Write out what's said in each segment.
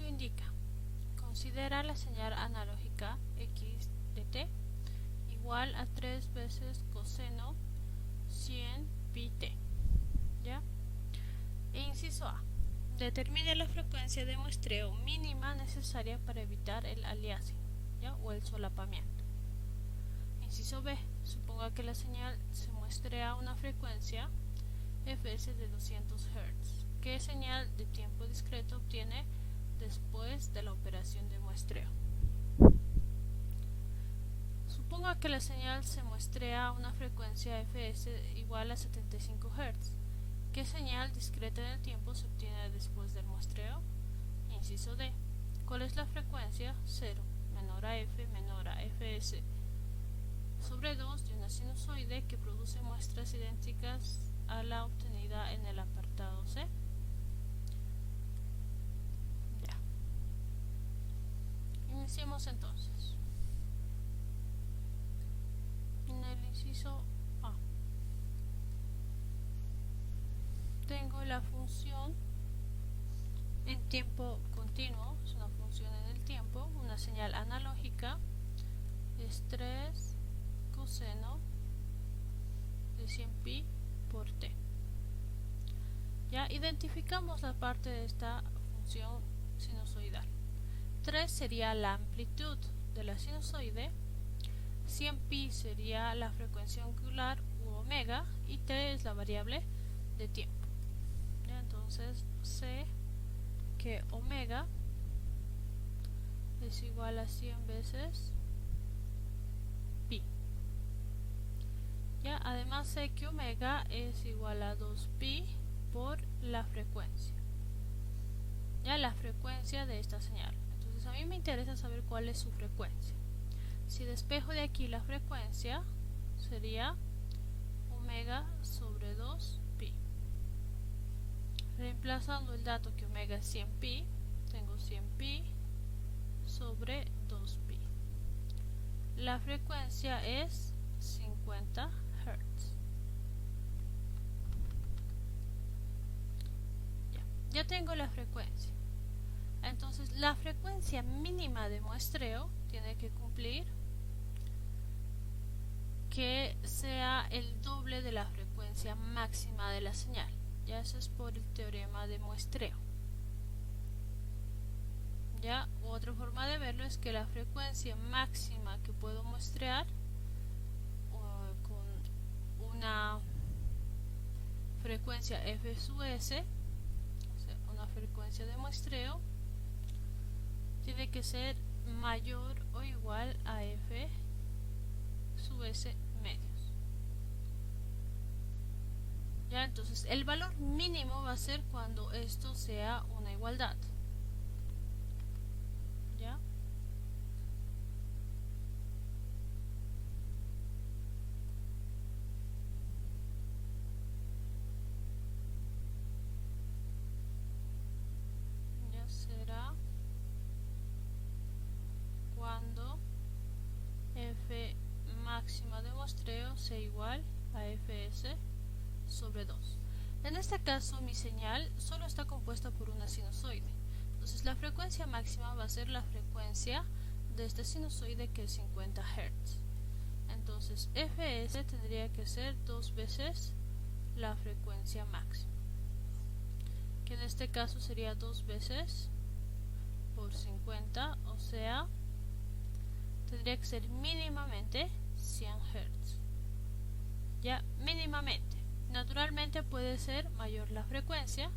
indica. Considera la señal analógica x de t igual a 3 veces coseno 100 pi t. ¿Ya? Inciso A. Determine la frecuencia de muestreo mínima necesaria para evitar el aliasing, ¿ya? O el solapamiento. Inciso B. Suponga que la señal se muestrea a una frecuencia fs de 200 Hz. ¿Qué señal de tiempo discreto obtiene después de la operación de muestreo? Suponga que la señal se muestrea a una frecuencia fs igual a 75 Hz. ¿Qué señal discreta en el tiempo se obtiene después del muestreo? Inciso D. ¿Cuál es la frecuencia 0 menor a f menor a fs sobre 2 de una sinusoide que produce muestras idénticas a la obtenida en el apartado C? Ya. Iniciemos entonces. En el inciso A tengo la función en tiempo continuo, es una función en el tiempo, una señal analógica, es 3 coseno de 100 pi por t. Ya identificamos la parte de esta función sinusoidal. 3 sería la amplitud de la sinusoide, 100 pi sería la frecuencia angular u omega y t es la variable de tiempo. ¿Ya? Entonces sé que omega es igual a 100 veces pi. ¿Ya? Además sé que omega es igual a 2pi por la frecuencia. ¿Ya? La frecuencia de esta señal. Entonces a mí me interesa saber cuál es su frecuencia. Si despejo de aquí la frecuencia, sería omega sobre 2pi. Reemplazando el dato que omega es 100 pi, tengo 100 pi sobre 2pi. La frecuencia es 50 Hz. Ya tengo la frecuencia. Entonces la frecuencia mínima de muestreo tiene que cumplir que sea el doble de la frecuencia máxima de la señal. Ya eso es por el teorema de muestreo. Ya otra forma de verlo es que la frecuencia máxima que puedo muestrear con una frecuencia f sub s, o sea, una frecuencia de muestreo, tiene que ser mayor o igual a f sub s medios. Ya, entonces el valor mínimo va a ser cuando esto sea una igualdad. ¿Ya? Ya será cuando f máxima de muestreo sea igual a fs sobre 2. En este caso mi señal solo está compuesta por una sinusoide. Entonces la frecuencia máxima va a ser la frecuencia de esta sinusoide, que es 50 Hz. Entonces fs tendría que ser 2 veces la frecuencia máxima, que en este caso sería 2 veces por 50, o sea, tendría que ser mínimamente 100 Hz. Ya, mínimamente. Naturalmente puede ser mayor la frecuencia,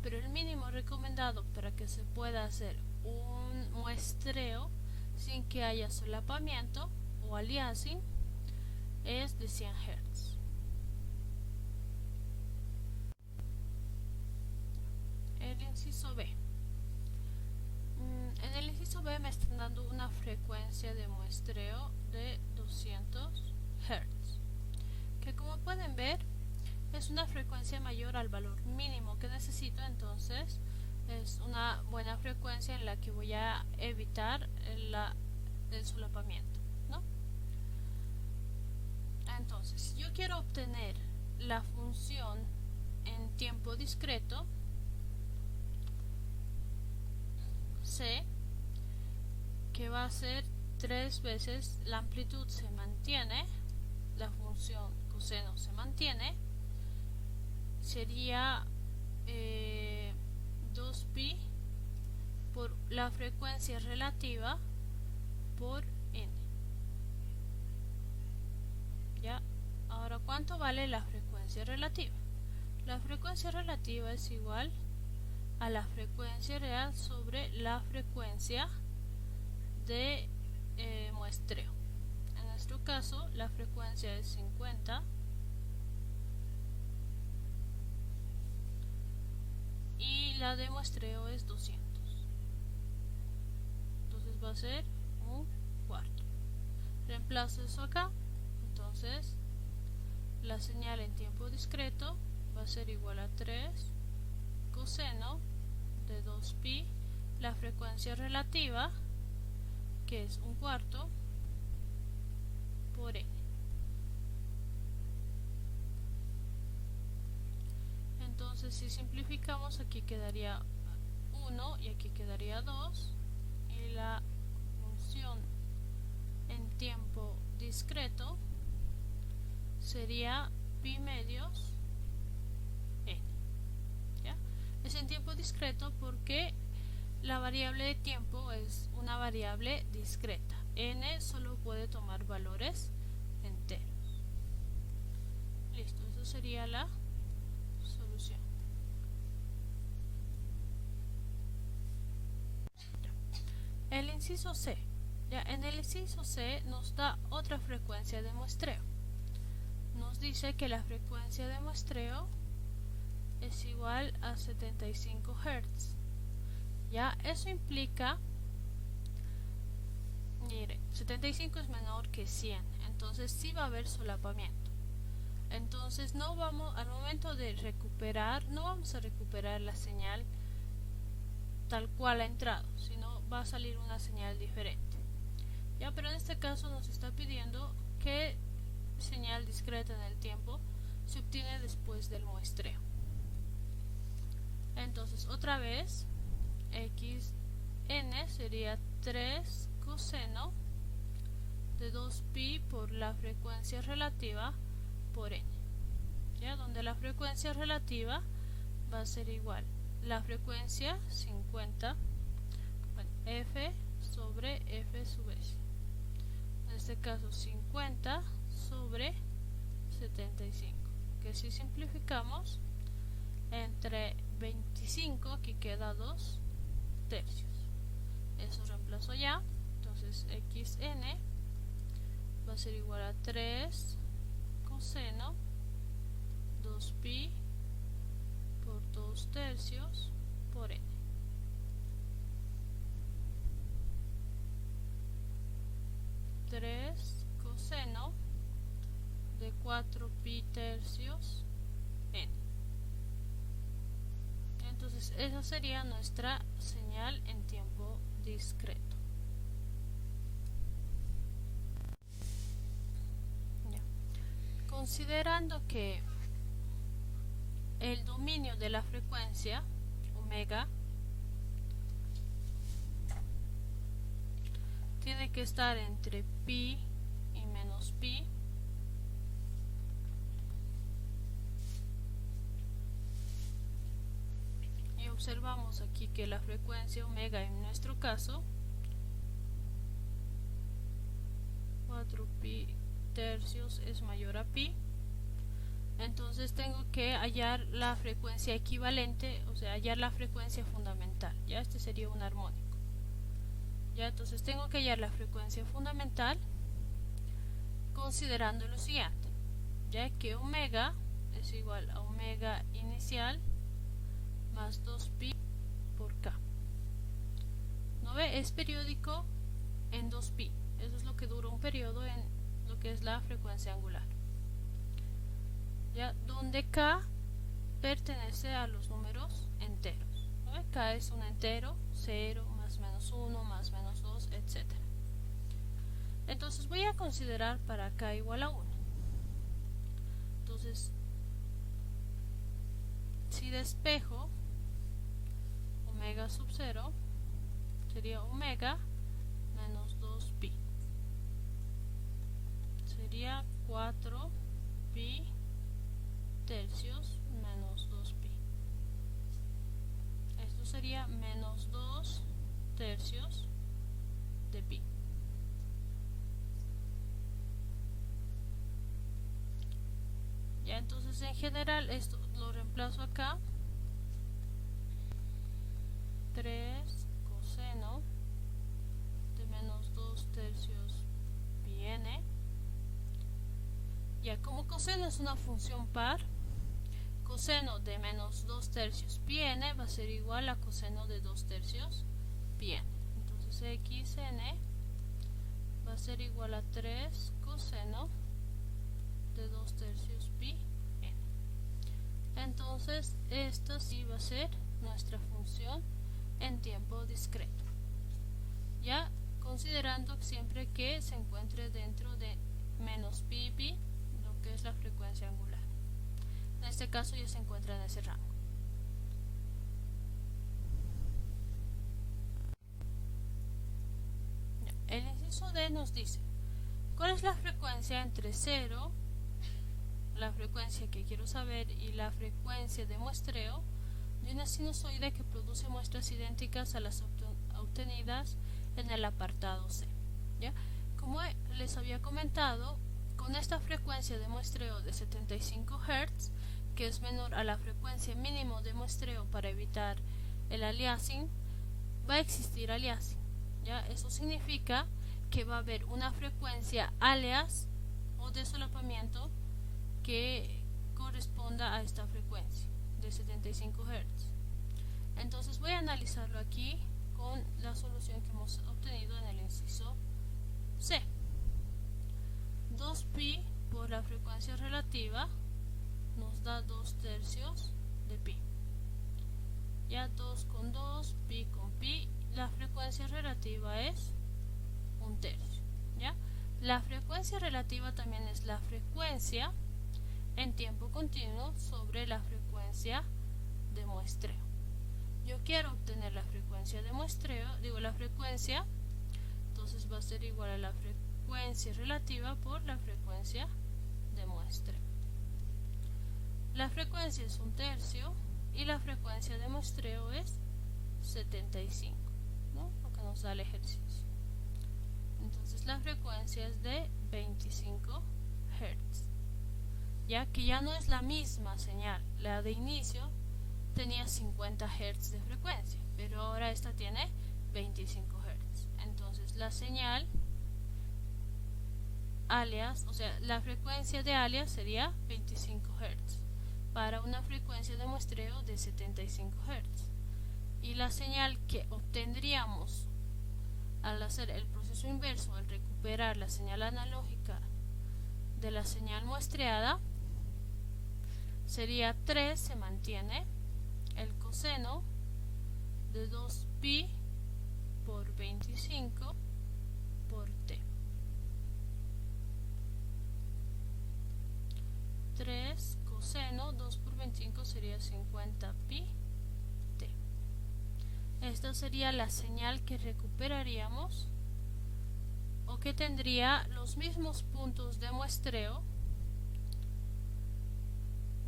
pero el mínimo recomendado para que se pueda hacer un muestreo sin que haya solapamiento o aliasing es de 100 Hz. El inciso B. En el inciso B me están dando una frecuencia de muestreo de 200 Hz, que como pueden ver es una frecuencia mayor al valor mínimo que necesito. Entonces es una buena frecuencia en la que voy a evitar el solapamiento, ¿no? Entonces, si yo quiero obtener la función en tiempo discreto, C, que va a ser 3 veces la amplitud se mantiene, la función coseno se mantiene, sería 2pi por la frecuencia relativa por n. Ya, ahora ¿cuánto vale la frecuencia relativa? La frecuencia relativa es igual a la frecuencia real sobre la frecuencia de muestreo. En nuestro caso la frecuencia es 50 y la de muestreo es 200. Entonces va a ser un cuarto. Reemplazo eso acá. Entonces la señal en tiempo discreto va a ser igual a 3 coseno de 2pi, la frecuencia relativa, que es un cuarto, por n. Entonces si simplificamos, aquí quedaría 1 y aquí quedaría 2, y la función en tiempo discreto sería pi medios n. ¿Ya? Es en tiempo discreto porque la variable de tiempo es una variable discreta. N solo puede tomar valores enteros. Listo, eso sería la solución. El inciso C. Ya, en el inciso C nos da otra frecuencia de muestreo. Nos dice que la frecuencia de muestreo es igual a 75 Hz. Ya, eso implica, mire, 75 es menor que 100, entonces sí va a haber solapamiento. Entonces no vamos, al momento de recuperar, no vamos a recuperar la señal tal cual ha entrado, sino va a salir una señal diferente. Ya, pero en este caso nos está pidiendo qué señal discreta en el tiempo se obtiene después del muestreo. Entonces otra vez xn sería 3 coseno de 2pi por la frecuencia relativa por n, ya, donde la frecuencia relativa va a ser igual la frecuencia 50, bueno, f sobre f sub s, en este caso 50 sobre 75, que si simplificamos entre 25, aquí queda 2 tercios, eso reemplazo ya. Entonces xn va a ser igual a 3 coseno 2pi por 2 tercios por n. Coseno de 4pi tercios n. Entonces esa sería nuestra señal en tiempo discreto. Ya. Considerando que el dominio de la frecuencia omega tiene que estar entre pi y menos pi, y observamos aquí que la frecuencia omega en nuestro caso 4pi tercios es mayor a pi, entonces tengo que hallar la frecuencia equivalente, o sea, hallar la frecuencia fundamental. Ya, este sería un armónico. Ya, entonces tengo que hallar la frecuencia fundamental considerando lo siguiente, ya que omega es igual a omega inicial más 2pi por k. ¿No ve? Es periódico en 2pi. Eso es lo que dura un periodo en lo que es la frecuencia angular. Ya, donde k pertenece a los números enteros. ¿No ve? K es un entero, 0, más menos 1, más menos 2, etc. Entonces voy a considerar para k igual a 1. Entonces, si despejo omega sub 0, sería omega menos 2pi. Sería 4pi tercios menos 2pi. Esto sería menos 2 tercios de pi. Ya, entonces en general esto lo reemplazo acá. 3 coseno de menos 2 tercios pi n. Ya, como coseno es una función par, coseno de menos 2 tercios pi n va a ser igual a coseno de 2 tercios pi n. Entonces xn va a ser igual a 3 coseno de 2 tercios pi n. Entonces esta sí va a ser nuestra función en tiempo discreto, ya considerando siempre que se encuentre dentro de menos pi pi, lo que es la frecuencia angular. En este caso ya se encuentra en ese rango. El inciso D nos dice cuál es la frecuencia entre 0, la frecuencia que quiero saber, y la frecuencia de muestreo de una sinusoide que produce muestras idénticas a las obtenidas en el apartado C. ¿Ya? Como les había comentado, con esta frecuencia de muestreo de 75 Hz, que es menor a la frecuencia mínimo de muestreo para evitar el aliasing, va a existir aliasing. ¿Ya? Eso significa que va a haber una frecuencia alias o de solapamiento que corresponda a esta frecuencia de 75 Hz. Entonces voy a analizarlo aquí con la solución que hemos obtenido en el inciso C. 2pi por la frecuencia relativa nos da 2 tercios de pi. Ya 2 con 2, pi con pi, la frecuencia relativa es 1 tercio. ¿Ya? La frecuencia relativa también es la frecuencia en tiempo continuo sobre la frecuencia de muestreo. Yo quiero obtener la frecuencia de muestreo, digo la frecuencia, entonces va a ser igual a la frecuencia relativa por la frecuencia de muestreo. La frecuencia es 1 tercio y la frecuencia de muestreo es 75, ¿no? Lo que nos da el ejercicio. Entonces la frecuencia es de 25 Hz. Ya que ya no es la misma señal, la de inicio tenía 50 Hz de frecuencia, pero ahora esta tiene 25 Hz. Entonces la señal alias, o sea, la frecuencia de alias sería 25 Hz para una frecuencia de muestreo de 75 Hz. Y la señal que obtendríamos al hacer el proceso inverso, al recuperar la señal analógica de la señal muestreada, sería 3, se mantiene, el coseno de 2pi por 25 por t. 3 coseno, 2 por 25 sería 50pi t. Esta sería la señal que recuperaríamos o que tendría los mismos puntos de muestreo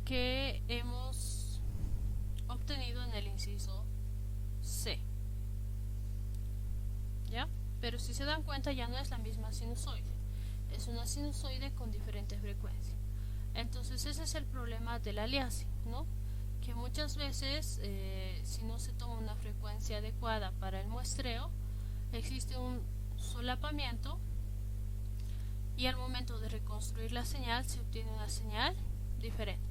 que hemos obtenido en el inciso C. ¿Ya? Pero si se dan cuenta ya no es la misma sinusoide, es una sinusoide con diferente frecuencia. Entonces ese es el problema del aliasing, ¿no? Que muchas veces si no se toma una frecuencia adecuada para el muestreo, existe un solapamiento y al momento de reconstruir la señal se obtiene una señal diferente.